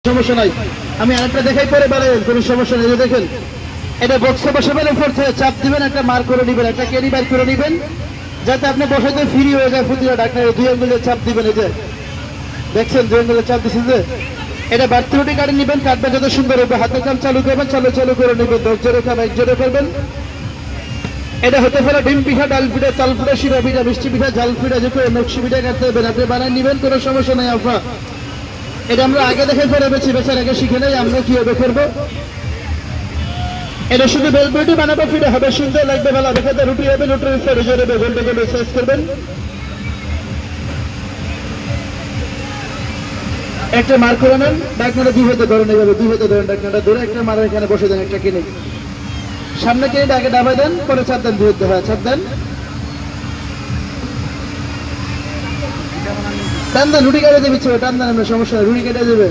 সমস্যা নাই। আমি আরেকটা দেখাই পরে বলেন, কোনো সমস্যা নেই। দেখেন, এটা বক্সে বসাবেন, উপর থেকে চাপ দিবেন, একটা মার করে নিবেন, একটা ক্যারি বার করে নিবেন, যাতে আপনি বসাতে ফ্রি হয়ে যায়। ফুটিয়ে ডাক্তার দুই আঙ্গুলে চাপ দিবেন। এই যে দেখছেন, দুই আঙ্গুলে চাপ দিচ্ছেন যে এটা বাড়তি রুটি কাটে নিবেন, কাটবে যত সুন্দর হবে। হাতের কাম চালু করবেন, চালু করে নিবেন। 10 জোরে কাম 1 জোরে করবেন। এটা হতে পারে ডিম পিঠা, ডাল পিঠা, চাল পিঠা, শিরা পিঠা, মিষ্টি পিঠা, জাল পিঠা, যে কোনো নকশি পিঠা কাটতে হবে, আপনি বানায় নিবেন, কোনো সমস্যা নেই আফা। এটা আমরা আগে দেখে পরে বেচার আগে শিখে নেই আমরা কিভাবে করবো। এটা শুধু বেলপুরি বানাবো, ফিরে হবে, সুন্দর লাগবে, ভালো দেখাতে। রুটি হবে, রুটির উপরে জোরে গোলটা গোল সাইজ করবেন। একটা মার করে নেন, ডাকনাটা 2 হাতে ধরেন, এইভাবে 2 হাতে ধরেন, ডাকনাটা ধরে একটা মার এখানে বসে দেন, একটা কিনে সামনে কিনে আগে ডাবাই দেন, পরে ছাপ দেন, 2 হাতে হয় ছাপ দেন। টান দেন, রুটি কেটে দেবে, টান দেন, আপনার সমস্যা, রুটি কেটে দেবে।